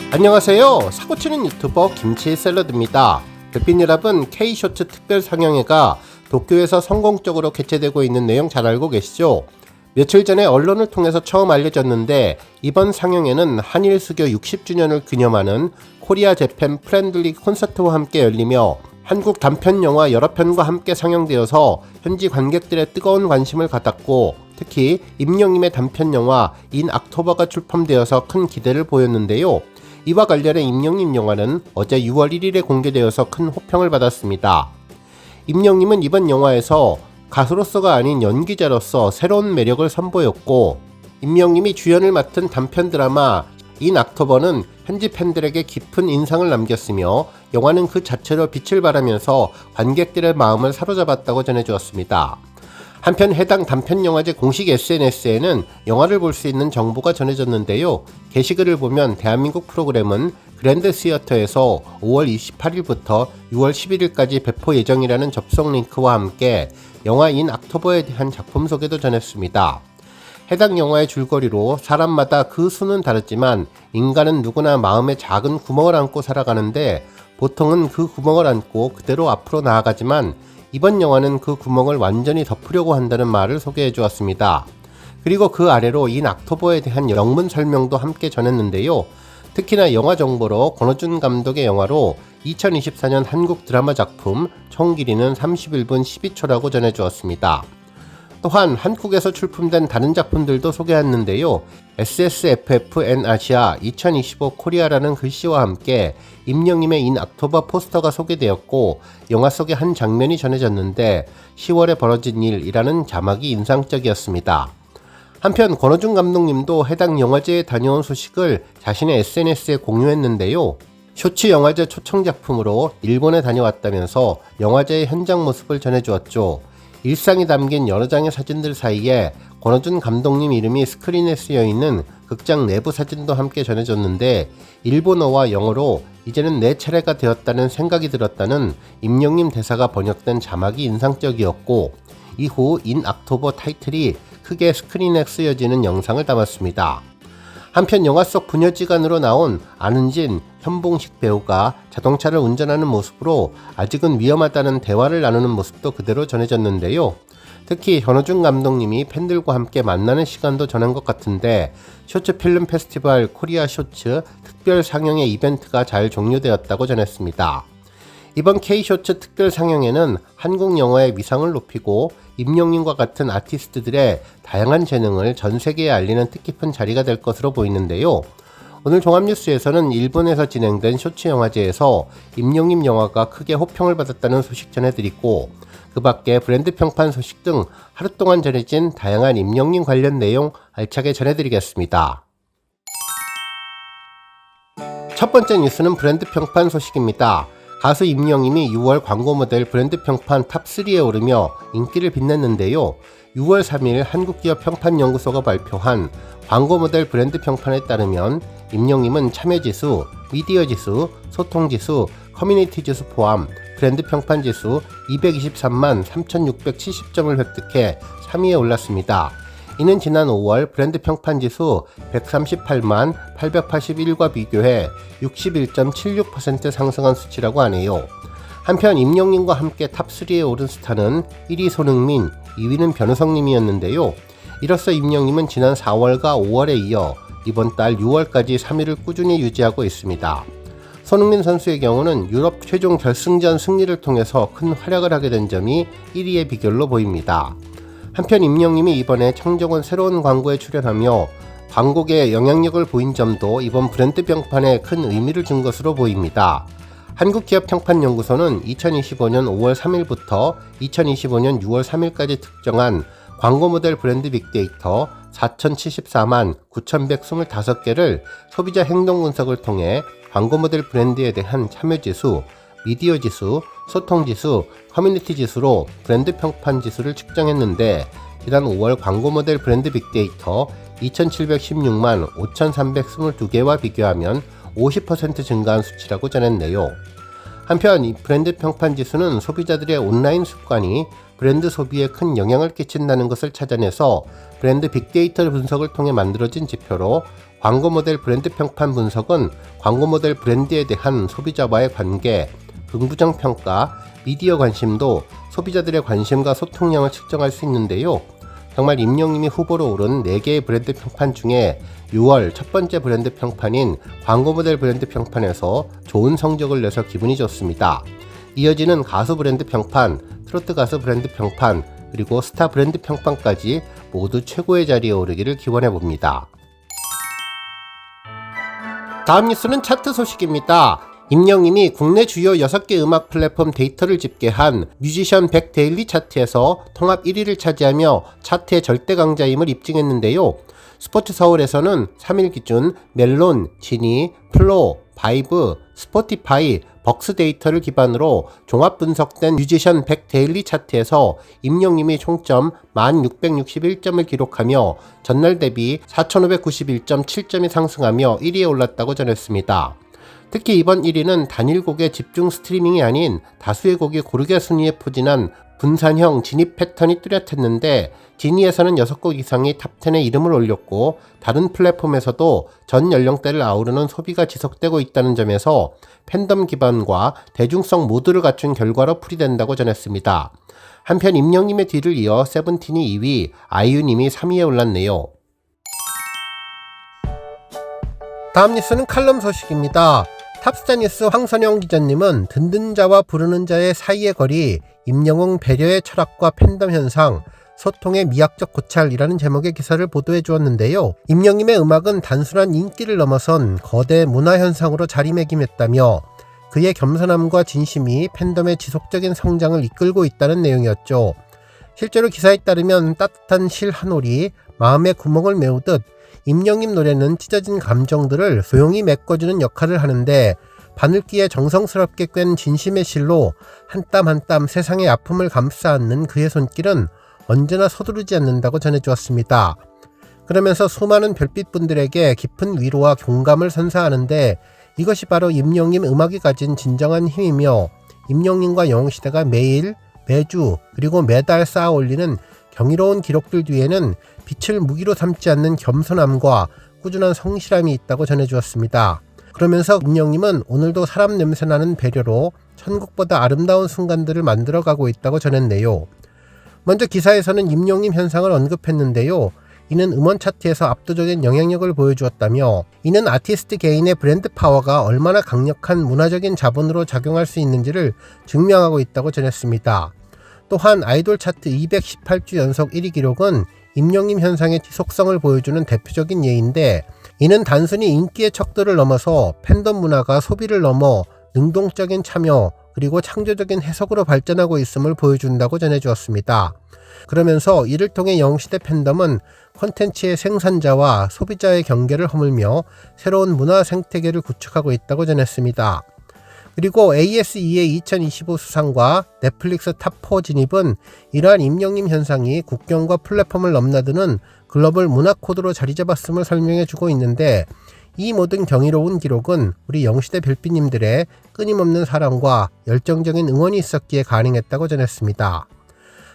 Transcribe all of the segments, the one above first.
안녕하세요. 사고치는 유튜버 김치샐러드입니다. 별빛 여러분, K쇼츠 특별 상영회가 도쿄에서 성공적으로 개최되고 있는 내용 잘 알고 계시죠? 며칠 전에 언론을 통해서 처음 알려졌는데, 이번 상영회는 한일 수교 60주년을 기념하는 코리아 재팬 프렌들리 콘서트와 함께 열리며 한국 단편 영화 여러 편과 함께 상영되어서 현지 관객들의 뜨거운 관심을 받았고, 특히 임영님의 단편 영화 인 악토버가 출품되어서 큰 기대를 보였는데요. 이와 관련해 임영님 영화는 어제 6월 1일에 공개되어서 큰 호평을 받았습니다. 임영님은 이번 영화에서 가수로서가 아닌 연기자로서 새로운 매력을 선보였고, 임영님이 주연을 맡은 단편 드라마 인 악토버는 현지 팬들에게 깊은 인상을 남겼으며 영화는 그 자체로 빛을 발하면서 관객들의 마음을 사로잡았다고 전해주었습니다. 한편 해당 단편 영화제 공식 SNS에는 영화를 볼 수 있는 정보가 전해졌는데요. 게시글을 보면 대한민국 프로그램은 그랜드 시어터에서 5월 28일부터 6월 11일까지 배포 예정이라는 접속 링크와 함께 영화 인 악토버에 대한 작품 소개도 전했습니다. 해당 영화의 줄거리로 사람마다 그 수는 다르지만 인간은 누구나 마음에 작은 구멍을 안고 살아가는데 보통은 그 구멍을 안고 그대로 앞으로 나아가지만 이번 영화는 그 구멍을 완전히 덮으려고 한다는 말을 소개해 주었습니다. 그리고 그 아래로 인 악토버에 대한 영문 설명도 함께 전했는데요. 특히나 영화 정보로 권호준 감독의 영화로 2024년 한국 드라마 작품 총 길이는 31분 12초라고 전해 주었습니다. 또한 한국에서 출품된 다른 작품들도 소개했는데요. SSFFN 아시아 2025 코리아라는 글씨와 함께 임영님의 인 악토버 포스터가 소개되었고, 영화 속의 한 장면이 전해졌는데 10월에 벌어진 일이라는 자막이 인상적이었습니다. 한편 권호준 감독님도 해당 영화제에 다녀온 소식을 자신의 SNS에 공유했는데요. 쇼츠 영화제 초청 작품으로 일본에 다녀왔다면서 영화제의 현장 모습을 전해주었죠. 일상이 담긴 여러 장의 사진들 사이에 권호준 감독님 이름이 스크린에 쓰여있는 극장 내부 사진도 함께 전해졌는데, 일본어와 영어로 이제는 내 차례가 되었다는 생각이 들었다는 임영님 대사가 번역된 자막이 인상적이었고, 이후 인 악토버 타이틀이 크게 스크린에 쓰여지는 영상을 담았습니다. 한편 영화 속 부녀지간으로 나온 안은진, 현봉식 배우가 자동차를 운전하는 모습으로 아직은 위험하다는 대화를 나누는 모습도 그대로 전해졌는데요. 특히 현호준 감독님이 팬들과 함께 만나는 시간도 전한 것 같은데, 쇼츠 필름 페스티벌 코리아 쇼츠 특별 상영회 이벤트가 잘 종료되었다고 전했습니다. 이번 K쇼츠 특별 상영회는 한국 영화의 위상을 높이고 임영님과 같은 아티스트들의 다양한 재능을 전 세계에 알리는 뜻깊은 자리가 될 것으로 보이는데요. 오늘 종합뉴스에서는 일본에서 진행된 쇼츠 영화제에서 임영님 영화가 크게 호평을 받았다는 소식 전해드리고, 그 밖에 브랜드 평판 소식 등 하루 동안 전해진 다양한 임영님 관련 내용 알차게 전해드리겠습니다. 첫 번째 뉴스는 브랜드 평판 소식입니다. 가수 임영님이 6월 광고 모델 브랜드 평판 탑3에 오르며 인기를 빛냈는데요. 6월 3일 한국기업평판연구소가 발표한 광고 모델 브랜드 평판에 따르면 임영님은 참여지수, 미디어지수, 소통지수, 커뮤니티지수 포함 브랜드 평판지수 223만 3670점을 획득해 3위에 올랐습니다. 이는 지난 5월 브랜드 평판지수 138만 881과 비교해 61.76% 상승한 수치라고 하네요. 한편 임영님과 함께 탑3에 오른 스타는 1위 손흥민, 2위는 변우성님이었는데요. 이로써 임영님은 지난 4월과 5월에 이어 이번 달 6월까지 3위를 꾸준히 유지하고 있습니다. 손흥민 선수의 경우는 유럽 최종 결승전 승리를 통해서 큰 활약을 하게 된 점이 1위의 비결로 보입니다. 한편 임영님이 이번에 청정원 새로운 광고에 출연하며 광고계에 영향력을 보인 점도 이번 브랜드 평판에 큰 의미를 준 것으로 보입니다. 한국기업평판연구소는 2025년 5월 3일부터 2025년 6월 3일까지 특정한 광고 모델 브랜드 빅데이터 4074만 9125개를 소비자 행동 분석을 통해 광고 모델 브랜드에 대한 참여지수, 미디어지수, 소통지수, 커뮤니티지수로 브랜드 평판지수를 측정했는데, 지난 5월 광고 모델 브랜드 빅데이터 2716만 5322개와 비교하면 50% 증가한 수치라고 전했네요. 한편 이 브랜드 평판 지수는 소비자들의 온라인 습관이 브랜드 소비에 큰 영향을 끼친다는 것을 찾아내서 브랜드 빅데이터 분석을 통해 만들어진 지표로 광고 모델 브랜드 평판 분석은 광고 모델 브랜드에 대한 소비자와의 관계, 긍부정 평가, 미디어 관심도, 소비자들의 관심과 소통량을 측정할 수 있는데요. 정말 임영님이 후보로 오른 4개의 브랜드 평판 중에 6월 첫 번째 브랜드 평판인 광고 모델 브랜드 평판에서 좋은 성적을 내서 기분이 좋습니다. 이어지는 가수 브랜드 평판, 트로트 가수 브랜드 평판, 그리고 스타 브랜드 평판까지 모두 최고의 자리에 오르기를 기원해봅니다. 다음 뉴스는 차트 소식입니다. 임영님이 국내 주요 6개 음악 플랫폼 데이터를 집계한 뮤지션 100 데일리 차트에서 통합 1위를 차지하며 차트의 절대 강자임을 입증했는데요. 스포츠 서울에서는 3일 기준 멜론, 지니, 플로, 바이브, 스포티파이, 벅스 데이터를 기반으로 종합 분석된 뮤지션 100 데일리 차트에서 임영님이 총점 1661점을 기록하며 전날 대비 4591.7점이 상승하며 1위에 올랐다고 전했습니다. 특히 이번 1위는 단일 곡의 집중 스트리밍이 아닌 다수의 곡이 고르게 순위에 포진한 분산형 진입 패턴이 뚜렷했는데, 지니에서는 6곡 이상이 탑10에 이름을 올렸고 다른 플랫폼에서도 전 연령대를 아우르는 소비가 지속되고 있다는 점에서 팬덤 기반과 대중성 모두를 갖춘 결과로 풀이된다고 전했습니다. 한편 임영님의 뒤를 이어 세븐틴이 2위, 아이유님이 3위에 올랐네요. 다음 뉴스는 칼럼 소식입니다. 탑스타뉴스 황선영 기자님은 듣는 자와 부르는 자의 사이의 거리, 임영웅 배려의 철학과 팬덤 현상, 소통의 미학적 고찰이라는 제목의 기사를 보도해 주었는데요. 임영님의 음악은 단순한 인기를 넘어선 거대 문화 현상으로 자리매김했다며 그의 겸손함과 진심이 팬덤의 지속적인 성장을 이끌고 있다는 내용이었죠. 실제로 기사에 따르면 따뜻한 실 한 올이 마음의 구멍을 메우듯 임영님 노래는 찢어진 감정들을 소용이 메꿔주는 역할을 하는데, 바늘기에 정성스럽게 꿰는 진심의 실로 한 땀 한 땀 세상의 아픔을 감싸 안는 그의 손길은 언제나 서두르지 않는다고 전해주었습니다. 그러면서 수많은 별빛분들에게 깊은 위로와 공감을 선사하는데, 이것이 바로 임영님 음악이 가진 진정한 힘이며 임영님과 영웅시대가 매일, 매주, 그리고 매달 쌓아 올리는 경이로운 기록들 뒤에는 빛을 무기로 삼지 않는 겸손함과 꾸준한 성실함이 있다고 전해주었습니다. 그러면서 임영님은 오늘도 사람 냄새나는 배려로 천국보다 아름다운 순간들을 만들어가고 있다고 전했네요. 먼저 기사에서는 임영님 현상을 언급했는데요. 이는 음원 차트에서 압도적인 영향력을 보여주었다며, 이는 아티스트 개인의 브랜드 파워가 얼마나 강력한 문화적인 자본으로 작용할 수 있는지를 증명하고 있다고 전했습니다. 또한 아이돌 차트 218주 연속 1위 기록은 임영님 현상의 지속성을 보여주는 대표적인 예인데, 이는 단순히 인기의 척도를 넘어서 팬덤 문화가 소비를 넘어 능동적인 참여 그리고 창조적인 해석으로 발전하고 있음을 보여준다고 전해주었습니다. 그러면서 이를 통해 영웅시대 팬덤은 콘텐츠의 생산자와 소비자의 경계를 허물며 새로운 문화 생태계를 구축하고 있다고 전했습니다. 그리고 AS2의 2025 수상과 넷플릭스 탑4 진입은 이러한 임영님 현상이 국경과 플랫폼을 넘나드는 글로벌 문화 코드로 자리 잡았음을 설명해주고 있는데, 이 모든 경이로운 기록은 우리 영시대 별빛님들의 끊임없는 사랑과 열정적인 응원이 있었기에 가능했다고 전했습니다.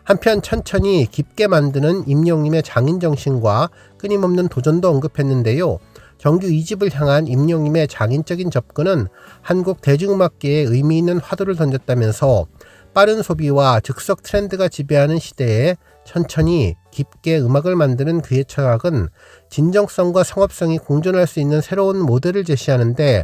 한편 천천히 깊게 만드는 임영님의 장인정신과 끊임없는 도전도 언급했는데요. 정규 2집을 향한 임영님의 장인적인 접근은 한국 대중음악계에 의미 있는 화두를 던졌다면서, 빠른 소비와 즉석 트렌드가 지배하는 시대에 천천히 깊게 음악을 만드는 그의 철학은 진정성과 상업성이 공존할 수 있는 새로운 모델을 제시하는데,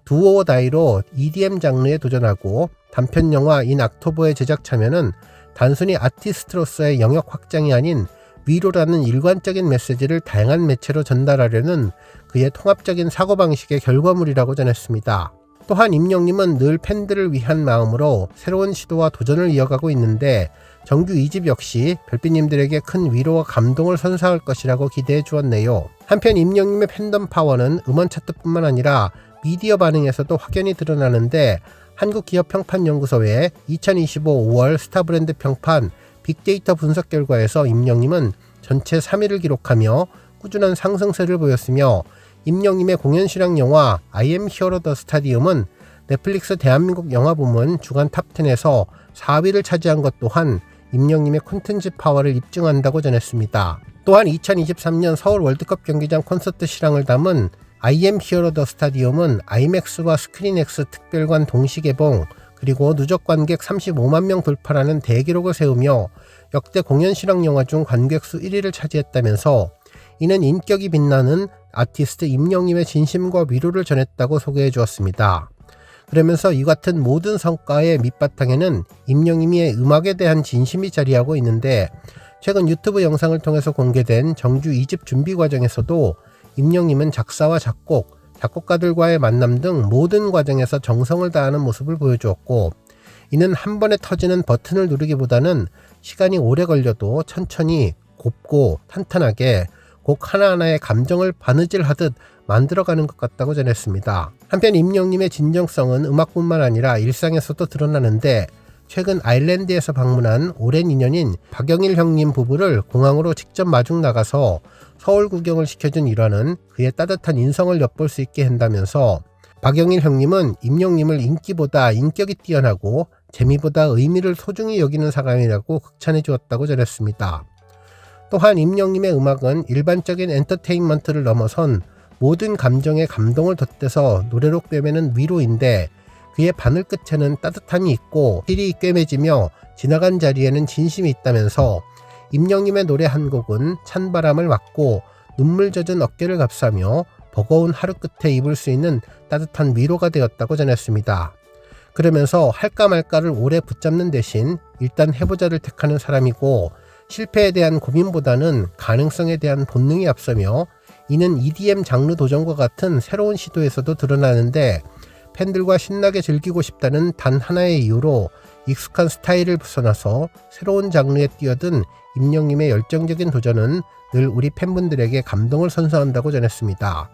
두오 다이로 EDM 장르에 도전하고 단편영화 인 악토버의 제작 참여는 단순히 아티스트로서의 영역 확장이 아닌 위로라는 일관적인 메시지를 다양한 매체로 전달하려는 그의 통합적인 사고방식의 결과물이라고 전했습니다. 또한 임영님은 늘 팬들을 위한 마음으로 새로운 시도와 도전을 이어가고 있는데, 정규 2집 역시 별빛님들에게 큰 위로와 감동을 선사할 것이라고 기대해 주었네요. 한편 임영님의 팬덤 파워는 음원 차트뿐만 아니라 미디어 반응에서도 확연히 드러나는데, 한국기업평판연구소의 2025 5월 스타 브랜드 평판 빅데이터 분석 결과에서 임영님은 전체 3위를 기록하며 꾸준한 상승세를 보였으며, 임영님의 공연 실황 영화 I am hero the stadium은 넷플릭스 대한민국 영화 부문 주간 탑10에서 4위를 차지한 것 또한 임영님의 콘텐츠 파워를 입증한다고 전했습니다. 또한 2023년 서울 월드컵 경기장 콘서트 실황을 담은 I am Hero the Stadium은 아이맥스와 스크린X 특별관 동시 개봉, 그리고 누적 관객 35만 명 돌파라는 대기록을 세우며 역대 공연 실황 영화 중 관객수 1위를 차지했다면서 이는 인격이 빛나는 아티스트 임영님의 진심과 위로를 전했다고 소개해 주었습니다. 그러면서 이 같은 모든 성과의 밑바탕에는 임영님의 음악에 대한 진심이 자리하고 있는데, 최근 유튜브 영상을 통해서 공개된 정규 2집 준비 과정에서도 임영님은 작사와 작곡, 작곡가들과의 만남 등 모든 과정에서 정성을 다하는 모습을 보여주었고, 이는 한 번에 터지는 버튼을 누르기보다는 시간이 오래 걸려도 천천히 곱고 탄탄하게 곡 하나하나의 감정을 바느질하듯 만들어가는 것 같다고 전했습니다. 한편 임영님의 진정성은 음악뿐만 아니라 일상에서도 드러나는데, 최근 아일랜드에서 방문한 오랜 인연인 박영일 형님 부부를 공항으로 직접 마중 나가서 서울 구경을 시켜준 일화는 그의 따뜻한 인성을 엿볼 수 있게 한다면서, 박영일 형님은 임영님을 인기보다 인격이 뛰어나고 재미보다 의미를 소중히 여기는 사람이라고 극찬해 주었다고 전했습니다. 또한 임영님의 음악은 일반적인 엔터테인먼트를 넘어선 모든 감정에 감동을 덧대서 노래로 꿰매는 위로인데, 그의 바늘 끝에는 따뜻함이 있고 실이 꿰매지며 지나간 자리에는 진심이 있다면서 임영님의 노래 한 곡은 찬바람을 맞고 눈물 젖은 어깨를 감싸며 버거운 하루 끝에 입을 수 있는 따뜻한 위로가 되었다고 전했습니다. 그러면서 할까 말까를 오래 붙잡는 대신 일단 해보자를 택하는 사람이고, 실패에 대한 고민보다는 가능성에 대한 본능이 앞서며 이는 EDM 장르 도전과 같은 새로운 시도에서도 드러나는데, 팬들과 신나게 즐기고 싶다는 단 하나의 이유로 익숙한 스타일을 벗어나서 새로운 장르에 뛰어든 임영님의 열정적인 도전은 늘 우리 팬분들에게 감동을 선사한다고 전했습니다.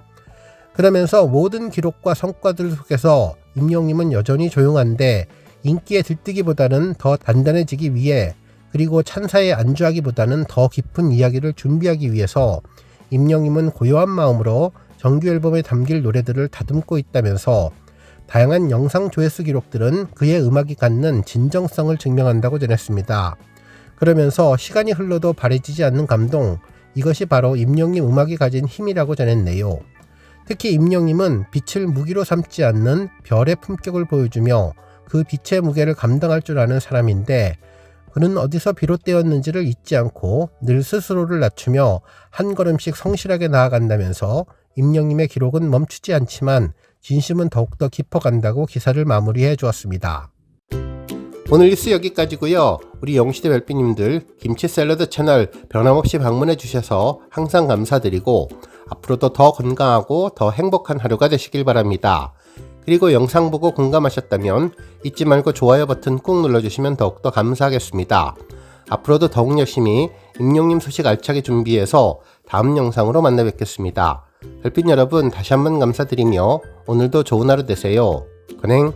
그러면서 모든 기록과 성과들 속에서 임영님은 여전히 조용한데 인기에 들뜨기보다는 더 단단해지기 위해, 그리고 찬사에 안주하기보다는 더 깊은 이야기를 준비하기 위해서 임영님은 고요한 마음으로 정규 앨범에 담길 노래들을 다듬고 있다면서, 다양한 영상 조회수 기록들은 그의 음악이 갖는 진정성을 증명한다고 전했습니다. 그러면서 시간이 흘러도 바래지지 않는 감동, 이것이 바로 임영님 음악이 가진 힘이라고 전했네요. 특히 임영님은 빛을 무기로 삼지 않는 별의 품격을 보여주며 그 빛의 무게를 감당할 줄 아는 사람인데, 그는 어디서 비롯되었는지를 잊지 않고 늘 스스로를 낮추며 한 걸음씩 성실하게 나아간다면서 임영님의 기록은 멈추지 않지만 진심은 더욱더 깊어간다고 기사를 마무리해 주었습니다. 오늘 뉴스 여기까지고요. 우리 영시대 별빛님들 김치 샐러드 채널 변함없이 방문해 주셔서 항상 감사드리고, 앞으로도 더 건강하고 더 행복한 하루가 되시길 바랍니다. 그리고 영상 보고 공감하셨다면 잊지 말고 좋아요 버튼 꾹 눌러주시면 더욱더 감사하겠습니다. 앞으로도 더욱 열심히 임영님 소식 알차게 준비해서 다음 영상으로 만나 뵙겠습니다. 별빛 여러분 다시 한번 감사드리며 오늘도 좋은 하루 되세요. 건행.